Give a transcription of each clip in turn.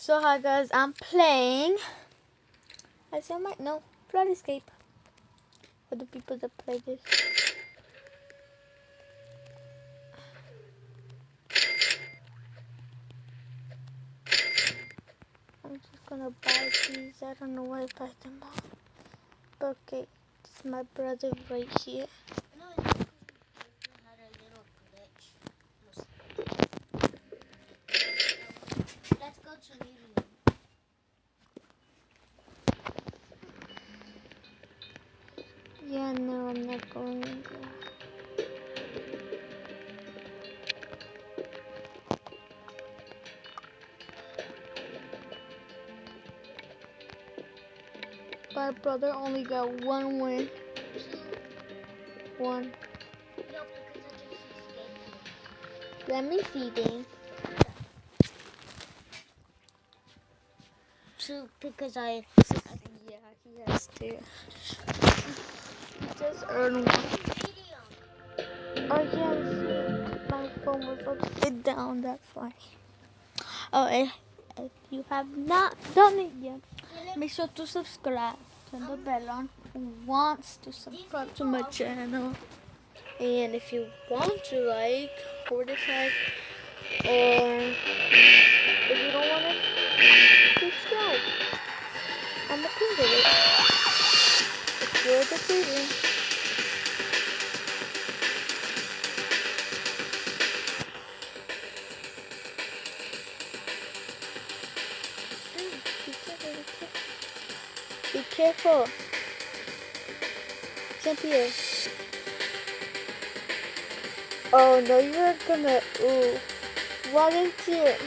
So hi guys, I'm playing. I said my no Flood Escape for the people that play this. I'm just gonna buy these. I don't know why I buy them all. But okay, this is my brother right here. No, it's because we had a little glitch. Let's go to living room. Yeah, no, I'm not going in there. My brother only got one win. One. No, because I just escaped. Let me see then. Two, because I Yeah, he has two. He just earned one. Oh yes, my phone was upside down, that's why. Oh, if you have not done it yet, make sure to subscribe. Turn the bell on. Who wants to subscribe to my channel? And if you want to like or dislike, or if you don't want to subscribe, I'm okay with it. It's your decision. Be careful. Jump here. Oh no, you're gonna. Ooh. Walk into it.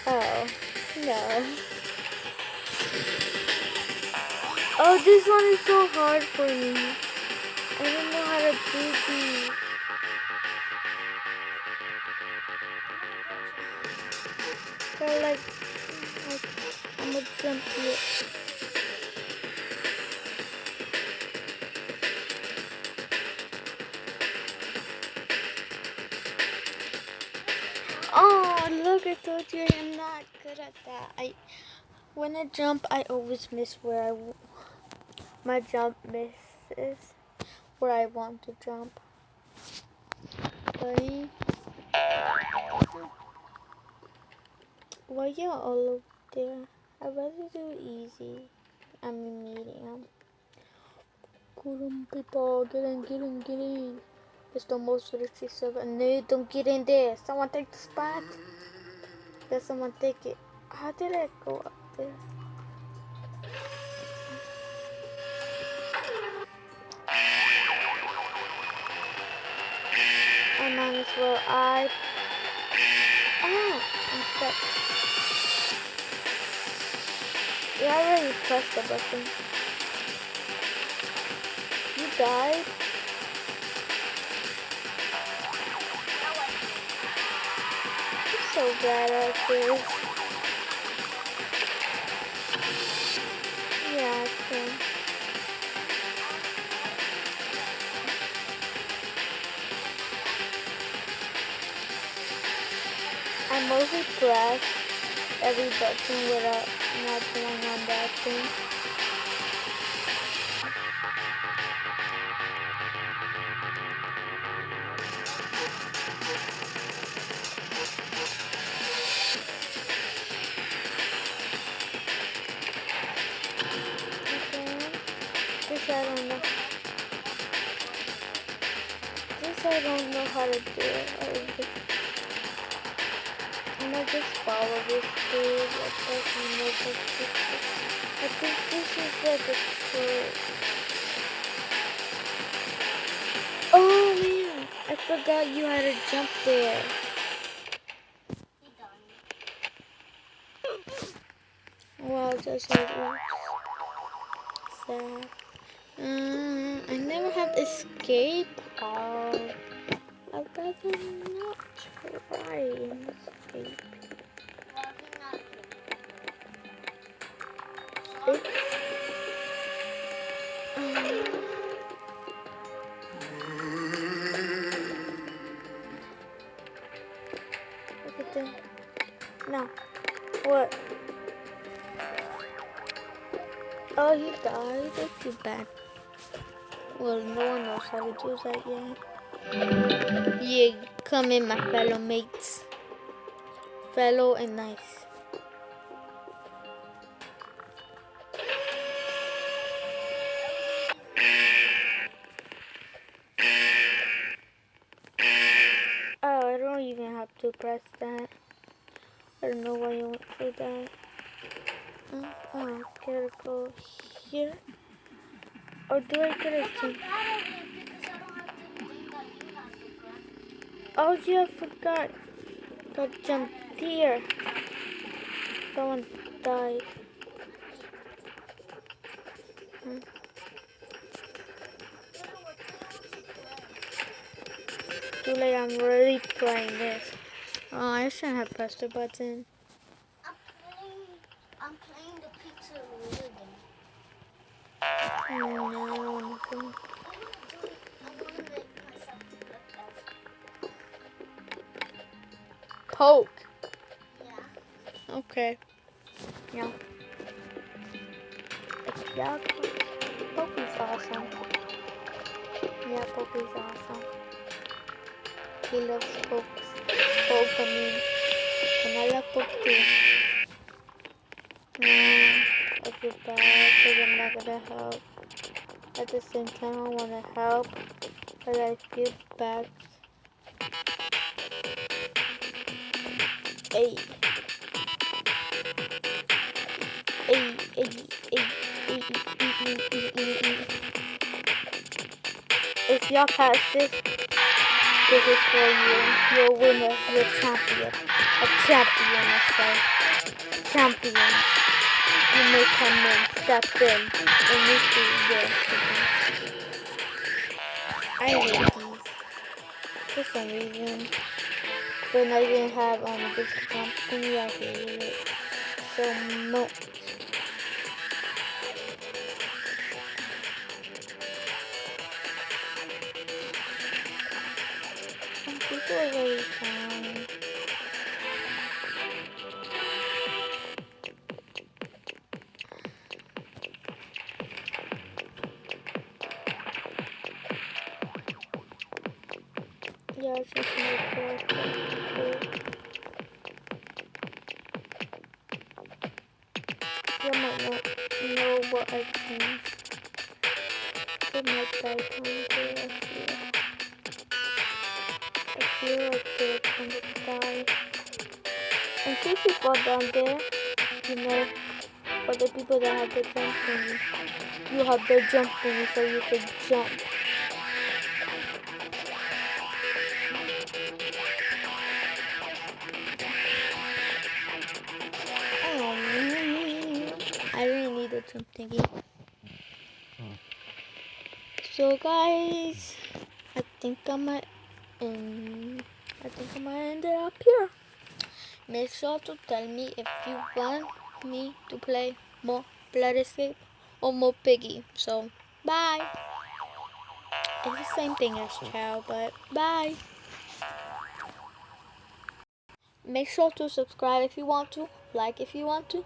Oh. No. Oh, this one is so hard for me. I don't know how to do these. They're like I'm gonna jump here. Oh, look, I told you I'm not good at that. When I jump, I always miss where my jump misses where I want to jump. Buddy, why you all over there? I'd rather do easy. I mean medium. Get in, people. Get in, get in, get in. It's the most risky server. No, don't get in there. Someone take the spot. Let someone take it. How did I go up there? I might as well. I'm stuck. Yeah, I already pressed the button. You died? I'm so bad at this. Yeah, I can. I mostly press every button without not going on that thing. This I don't know. This I don't know how to do it. I'm gonna just follow this dude. I think this is like a trick. Oh man, I forgot you had to jump there. Wow, just like oops. Sad. I never have escape. Oh, I'd rather not try and escape. It's, look at that. No. What? Oh, he died. That's too bad. Well, no one knows how to do that yet. Yeah, come in, my fellow mates. Fellow and nice. Oh, I don't even have to press that. I don't know why you went for that. Oh, gotta go here. Or do I get a jump? Oh yeah, I forgot. Got jumped here. Someone died. Too late, I'm really playing this. Oh, I shouldn't have pressed the button. I'm playing the pizza roll again. No. I want to make myself look Poke. yeah. Okay. Yeah. Yeah. Poke is awesome. Yeah, Poke is awesome. He loves Pokes. Poke, I mean. And I love Poke too. I feel bad because I'm not gonna help. At the same time, I wanna help, but I feel bad. Hey. Hey, hey, hey, hey. If y'all pass this, this is for you. You're a winner. You're a champion. A champion, I say. Champion. You may come in, step in, and you do this. I hate these. For some reason. When I didn't have this company, I hated it so much. Some people are really fine. Yeah, it's just my character. You might not know what I changed. It might die someday, I feel like they're gonna die. In case you fall down there, you know, for the people that have the jump thingy, you have the jump thingy so you can jump. I really need a jump thingy. So guys, I think I'm gonna end it up here. Make sure to tell me if you want me to play more Blood Escape or more Piggy. So bye. It's the same thing as Chow, but bye. Make sure to subscribe if you want to, like if you want to,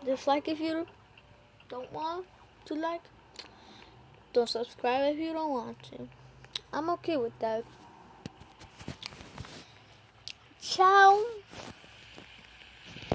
dislike if you don't want to like. Don't subscribe if you don't want to. I'm okay with that. Ciao.